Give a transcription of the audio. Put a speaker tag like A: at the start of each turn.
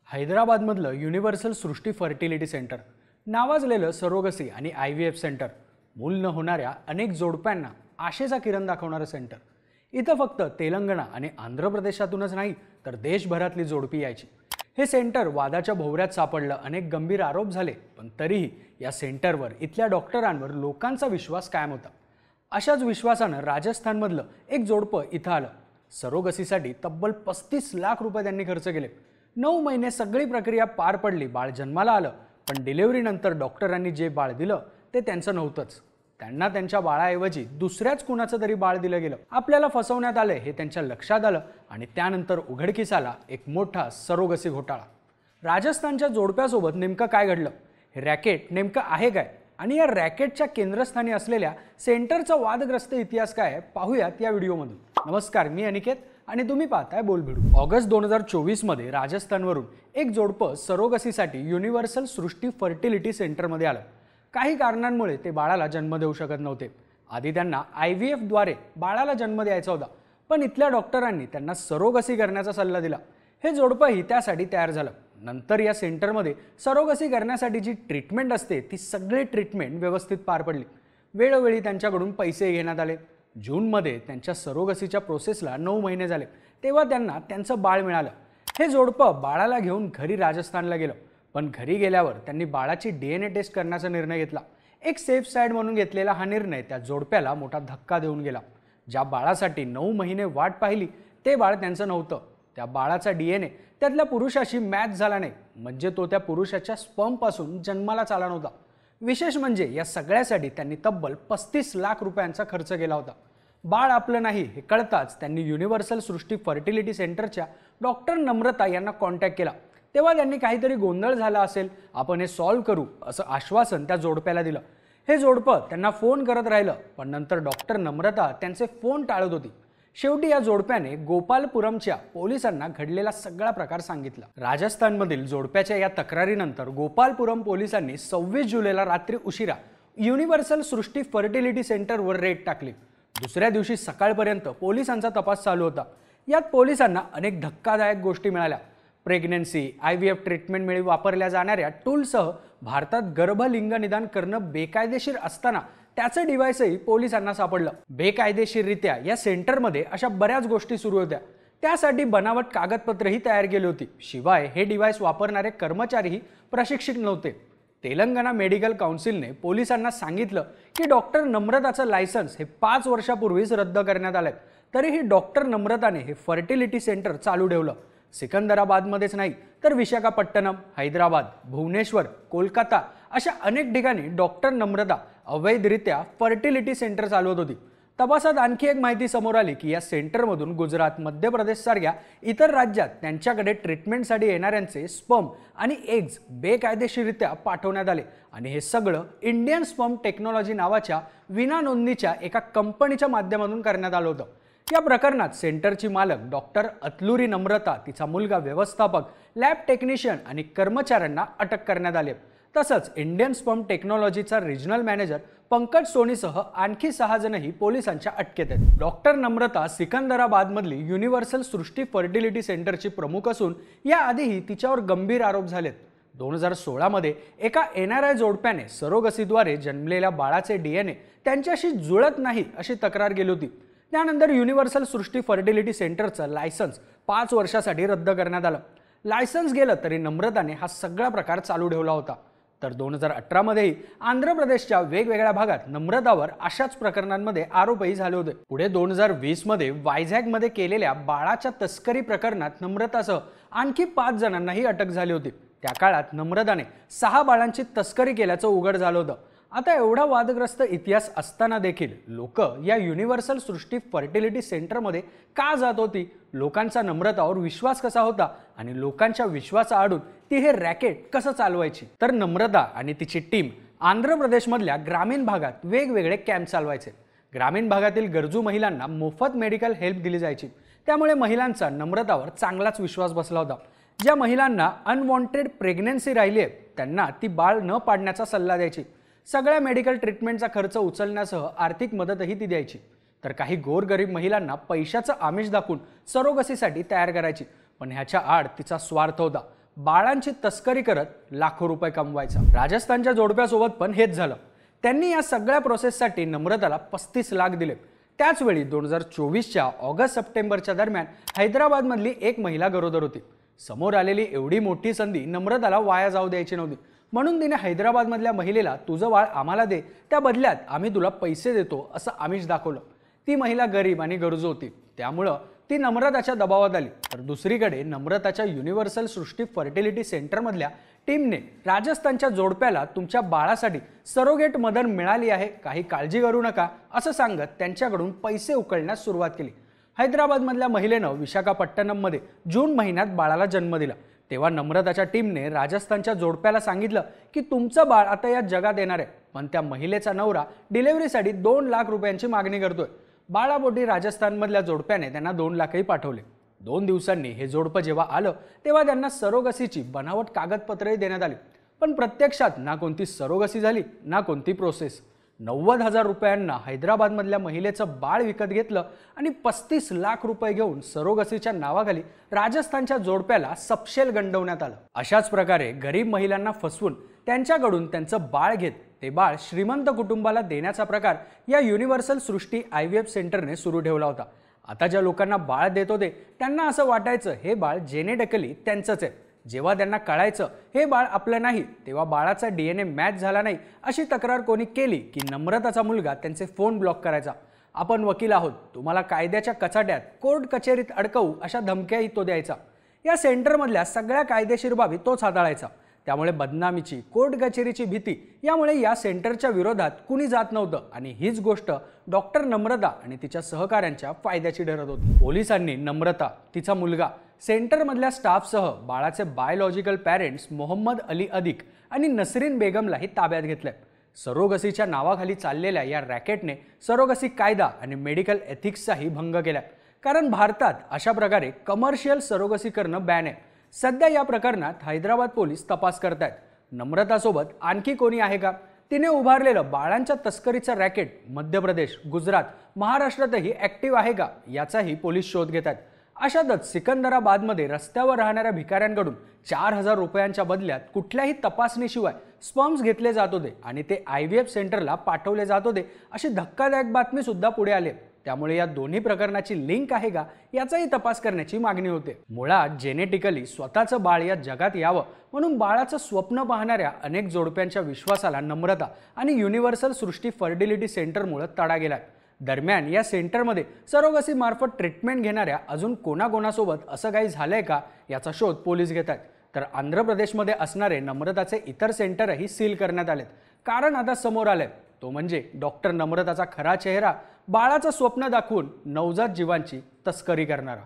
A: हैदराबादमधलं universal सृष्टी fertility centre नावाजलेलं surrogacy आणि IVF centre मूल न होणाऱ्या अनेक जोडप्यांना आशेचा किरण दाखवणारं सेंटर। इथं फक्त तेलंगणा आणि आंध्र प्रदेशातूनच नाही तर देशभरातली जोडपी यायची। हे सेंटर वादाच्या भोवऱ्यात सापडलं, अनेक गंभीर आरोप झाले, पण तरीही या सेंटरवर इथल्या डॉक्टरांवर लोकांचा विश्वास कायम होता। अशाच विश्वासानं राजस्थानमधलं एक जोडपं इथं आलं। सरोगसीसाठी तब्बल 35 लाख रुपये त्यांनी खर्च केले। 9 महिने सगळी प्रक्रिया पार पडली, बाळ जन्माला आलं, पण डिलिव्हरी नंतर डॉक्टरांनी जे बाळ दिलं ते त्यांचं नव्हतंच। त्यांना त्यांच्या बाळाऐवजी दुसऱ्याच कुणाचं तरी बाळ दिलं गेलं। आपल्याला फसवण्यात आले हे त्यांच्या लक्षात आलं आणि त्यानंतर उघडकीस आला एक मोठा सरोगसी घोटाळा। राजस्थानच्या जोडप्यासोबत नेमकं काय घडलं, हे रॅकेट नेमकं आहे काय आणि या रॅकेटच्या केंद्रस्थानी असलेल्या सेंटरचा वादग्रस्त इतिहास काय आहे पाहूयात या व्हिडिओमधून। नमस्कार, मी अनिकेत आणि तुम्ही पाहताय बोलभिडू। ऑगस्ट 2024 मध्ये राजस्थानवरून एक जोडपं सरोगसीसाठी युनिव्हर्सल सृष्टी फर्टिलिटी सेंटरमध्ये आलं। काही कारणांमुळे ते बाळाला जन्म देऊ शकत नव्हते। आधी त्यांना IVF द्वारे बाळाला जन्म द्यायचा होता, पण इथल्या डॉक्टरांनी त्यांना सरोगसी करण्याचा सल्ला दिला। हे जोडपंही त्यासाठी तयार झालं। नंतर या सेंटरमध्ये सरोगसी करण्यासाठी जी ट्रीटमेंट असते ती सगळी ट्रीटमेंट व्यवस्थित पार पडली। वेळोवेळी त्यांच्याकडून पैसे घेण्यात आले। जूनमध्ये त्यांच्या सरोगसीच्या प्रोसेसला 9 महिने झाले, तेव्हा त्यांना त्यांचं बाळ मिळालं। हे जोडपं बाळाला घेऊन घरी राजस्थानला गेलं, पण घरी गेल्यावर त्यांनी बाळाची DNA टेस्ट करण्याचा निर्णय घेतला। एक सेफ साईड म्हणून घेतलेला हा निर्णय त्या जोडप्याला मोठा धक्का देऊन गेला। ज्या बाळासाठी 9 महिने वाट पाहिली ते बाळ त्यांचं नव्हतं। त्या बाळाचा DNA त्यातल्या पुरुषाशी मॅच झाला नाही, म्हणजे तो त्या पुरुषाच्या स्पर्मपासून जन्मालाच आला नव्हता। विशेष म्हणजे या सगळ्यासाठी त्यांनी तब्बल 35 लाख रुपयांचा खर्च केला होता। बाळ आपलं नाही हे कळताच त्यांनी युनिव्हर्सल सृष्टी फर्टिलिटी सेंटरच्या डॉक्टर नम्रता यांना कॉन्टॅक्ट केला। तेव्हा त्यांनी काहीतरी गोंधळ झाला असेल, आपण हे सॉल्व्ह करू असं आश्वासन त्या जोडप्याला दिलं। हे जोडपं त्यांना फोन करत राहिलं, पण नंतर डॉक्टर नम्रता त्यांचे फोन टाळत होती। शेवटी या जोडप्याने गोपालपुरमच्या पोलिसांना घडलेला सगळा प्रकार सांगितला। राजस्थानमधील जोडप्याच्या या तक्रारीनंतर गोपालपुरम पोलिसांनी 26 जुलैला रात्री उशिरा युनिव्हर्सल सृष्टी फर्टिलिटी सेंटरवर रेड टाकली। दुसऱ्या दिवशी सकाळपर्यंत पोलिसांचा तपास चालू होता। यात पोलिसांना अनेक धक्कादायक गोष्टी मिळाल्या। प्रेग्नन्सी IVF ट्रीटमेंटमुळे वापरल्या जाणाऱ्या टूलसह भारतात गर्भलिंग निदान करणं बेकायदेशीर असताना त्याचं डिव्हाइसही पोलिसांना सापडलं। बेकायदेशीररित्या या सेंटरमध्ये अशा बऱ्याच गोष्टी सुरू होत्या। त्यासाठी बनावट कागदपत्रही तयार केली होती। शिवाय हे डिव्हाइस वापरणारे कर्मचारीही प्रशिक्षित नव्हते। तेलंगणा मेडिकल काउन्सिलने पोलिसांना सांगितलं की डॉक्टर नम्रताचं लायसन्स हे 5 वर्षापूर्वीच रद्द करण्यात आलंय। तरीही डॉक्टर नम्रताने हे फर्टिलिटी सेंटर चालू ठेवलं। सिकंदराबादमध्येच नाही तर विशाखापट्टणम, हैदराबाद, भुवनेश्वर, कोलकाता अशा अनेक ठिकाणी डॉक्टर नम्रता अवैधरित्या फर्टिलिटी सेंटर चालवत होती। तपासात आणखी एक माहिती समोर आली की या सेंटरमधून गुजरात, मध्य प्रदेश सारख्या इतर राज्यात त्यांच्याकडे ट्रीटमेंटसाठी येणाऱ्यांचे स्पर्म आणि एग्ज बेकायदेशीररित्या पाठवण्यात आले आणि हे सगळं इंडियन स्पर्म टेक्नॉलॉजी नावाच्या विना नोंदणीच्या एका कंपनीच्या माध्यमातून करण्यात आलं होतं। या प्रकरणात सेंटरची मालक डॉक्टर अतलुरी नम्रता, तिचा मुलगा व्यवस्थापक, लॅब टेक्निशियन आणि कर्मचाऱ्यांना अटक करण्यात आली। तसंच इंडियन स्पर्म टेक्नॉलॉजीचा रिजनल मॅनेजर पंकज सोनीसह आणखी 6 जणही पोलिसांच्या अटकेत आहेत। डॉक्टर नम्रता सिकंदराबादमधली युनिव्हर्सल सृष्टी फर्टिलिटी सेंटरची प्रमुख असून याआधीही तिच्यावर गंभीर आरोप झालेत। 2016 मध्ये एका NRI जोडप्याने सरोगसीद्वारे जन्मलेल्या बाळाचे DNA त्यांच्याशी जुळत नाही अशी तक्रार केली होती। त्यानंतर युनिव्हर्सल सृष्टी फर्टिलिटी सेंटरचं लायसन्स 5 वर्षासाठी रद्द करण्यात आलं। लायसन्स गेलं तरी नम्रताने हा सगळा प्रकार चालू ठेवला होता। तर 2018 मध्येही आंध्र प्रदेशच्या वेगवेगळ्या भागात नम्रतावर अशाच प्रकरणांमध्ये आरोपही झाले होते। पुढे 2020 मध्ये वायझॅगमध्ये केलेल्या बाळाच्या तस्करी प्रकरणात नम्रतासह आणखी 5 जणांनाही अटक झाली होती। त्या काळात नम्रताने 6 बाळांची तस्करी केल्याचं उघड झालं होतं। आता एवढा वादग्रस्त इतिहास असताना देखील लोक या युनिव्हर्सल सृष्टी फर्टिलिटी सेंटरमध्ये का जात होती, लोकांचा नम्रतावर विश्वास कसा होता आणि लोकांच्या विश्वासाआडून ती हे रॅकेट कसं चालवायची। तर नम्रता आणि तिची टीम आंध्र प्रदेशमधल्या ग्रामीण भागात वेगवेगळे कॅम्प चालवायचे। ग्रामीण भागातील गरजू महिलांना मोफत मेडिकल हेल्प दिली जायची, त्यामुळे महिलांचा नम्रतावर चांगलाच विश्वास बसला होता। ज्या महिलांना अनवॉन्टेड प्रेग्नन्सी राहिली आहे त्यांना ती बाळ न पाडण्याचा सल्ला द्यायची। सगळ्या मेडिकल ट्रीटमेंटचा खर्च उचलण्यासह आर्थिक मदतही ती द्यायची। तर काही गोरगरीब महिलांना पैशाचं आमिष दाखवून सरोगसीसाठी तयार करायची, पण ह्याच्या आड तिचा स्वार्थ होता। बाळांची तस्करी करत लाखो रुपये कमवायचा। राजस्थानच्या जोडप्यासोबत पण हेच झालं। त्यांनी या सगळ्या प्रोसेससाठी नम्रताला 35 लाख दिले। त्याचवेळी 2024च्या ऑगस्ट-सप्टेंबरच्या दरम्यान हैदराबादमधली एक महिला गरोदर होती। समोर आलेली एवढी मोठी संधी नम्रताला वाया जाऊ द्यायची नव्हती, म्हणून तिने हैदराबादमधल्या महिलेला तुझं बाळ आम्हाला दे, त्या बदल्यात आम्ही तुला पैसे देतो असं आमिष दाखवलं। ती महिला गरीब आणि गरजू होती, त्यामुळं ती नम्रताच्या दबावात आली। तर दुसरीकडे नम्रताच्या युनिव्हर्सल सृष्टी फर्टिलिटी सेंटरमधल्या टीमने राजस्थानच्या जोडप्याला तुमच्या बाळासाठी सरोगेट मदर मिळाली आहे, काही काळजी करू नका असं सांगत त्यांच्याकडून पैसे उकळण्यास सुरुवात केली। हैदराबादमधल्या महिलेनं विशाखापट्टणममध्ये जून महिन्यात बाळाला जन्म दिला। तेव्हा नम्रताच्या टीमने राजस्थानच्या जोडप्याला सांगितलं की तुमचं बाळ आता या जगात येणार आहे, पण त्या महिलेचा नवरा डिलिव्हरीसाठी 2 लाख रुपयांची मागणी करतोय। बाळापोटी राजस्थानमधल्या जोडप्याने त्यांना 2 लाखही पाठवले। 2 दिवसांनी हे जोडपं जेव्हा आलं तेव्हा त्यांना सरोगसीची बनावट कागदपत्रही देण्यात आली, पण प्रत्यक्षात ना कोणती सरोगसी झाली ना कोणती प्रोसेस। 90,000 रुपयांना हैदराबादमधल्या महिलेचं बाळ विकत घेतलं आणि 35 लाख रुपये घेऊन सरोगसीच्या नावाखाली राजस्थानच्या जोडप्याला सपशेल गंडवण्यात आलं। अशाच प्रकारे गरीब महिलांना फसवून त्यांच्याकडून त्यांचं बाळ घेत ते बाळ श्रीमंत कुटुंबाला देण्याचा प्रकार या युनिव्हर्सल सृष्टी IVF सेंटरने सुरू ठेवला होता। आता ज्या लोकांना बाळ देत होते त्यांना असं वाटायचं हे बाळ जेनेटिकली त्यांचंच आहे। जेव्हा त्यांना कळायचं हे बाळ आपलं नाही, तेव्हा बाळाचा DNA मॅच झाला नाही अशी तक्रार कोणी केली की नम्रताचा मुलगा त्यांचे फोन ब्लॉक करायचा। आपण वकील आहोत, तुम्हाला कायद्याच्या कचाट्यात कोर्ट कचेरीत अडकवू अशा धमक्याही तो द्यायचा। या सेंटरमधल्या सगळ्या कायदेशीर बाबी तोच हाताळायचा। त्यामुळे बदनामीची, कोर्ट कचेरीची भीती यामुळे या सेंटरच्या विरोधात कुणी जात नव्हतं आणि हीच गोष्ट डॉक्टर नम्रता आणि तिच्या सहकाऱ्यांच्या फायद्याची ठरत होती। पोलिसांनी नम्रता, तिचा मुलगा, सेंटरमधल्या स्टाफसह बाळाचे बायोलॉजिकल पॅरेंट्स मोहम्मद अली अधिक आणि नसरीन बेगमलाही ताब्यात घेतलंय। सरोगसीच्या नावाखाली चाललेल्या या रॅकेटने सरोगसी कायदा आणि मेडिकल एथिक्सचाही भंग केलाय, कारण भारतात अशा प्रकारे कमर्शियल सरोगसी करणं बॅन आहे। सध्या या प्रकरणात हैदराबाद पोलीस तपास करतायत। नम्रतासोबत आणखी कोणी आहे का? तिने उभारलेलं बाळांच्या तस्करीचं रॅकेट मध्य प्रदेश, गुजरात, महाराष्ट्रातही ॲक्टिव्ह आहे का याचाही पोलीस शोध घेत आहेत। अशातच सिकंदराबादमध्ये रस्त्यावर राहणाऱ्या भिकाऱ्यांकडून 4,000 रुपयांच्या बदल्यात कुठल्याही तपासणीशिवाय स्पर्म्स घेतले जात होते आणि ते IVF सेंटरला पाठवले जात होते अशी धक्कादायक बातमी सुद्धा पुढे आली। त्यामुळे या दोन्ही प्रकरणाची लिंक आहे का याचाही तपास करण्याची मागणी होते। मुळात जेनेटिकली स्वतःचं बाळ या जगात यावं म्हणून बाळाचं स्वप्न पाहणाऱ्या अनेक जोडप्यांच्या विश्वासाला नम्रता आणि युनिव्हर्सल सृष्टी फर्टिलिटी सेंटरमुळे तडा गेलाय। दरम्यान या सेंटरमध्ये सरोगसी मार्फत ट्रीटमेंट घेणाऱ्या अजून कोणाकोणासोबत असं काही झालंय का याचा शोध पोलीस घेत आहेत। तर आंध्र प्रदेशमध्ये असणारे नम्रताचे इतर सेंटरही सील करण्यात आलेत, कारण आता समोर आलंय तो म्हणजे डॉक्टर नम्रताचा खरा चेहरा बाळाचं स्वप्न दाखवून नवजात जीवांची तस्करी करणारा।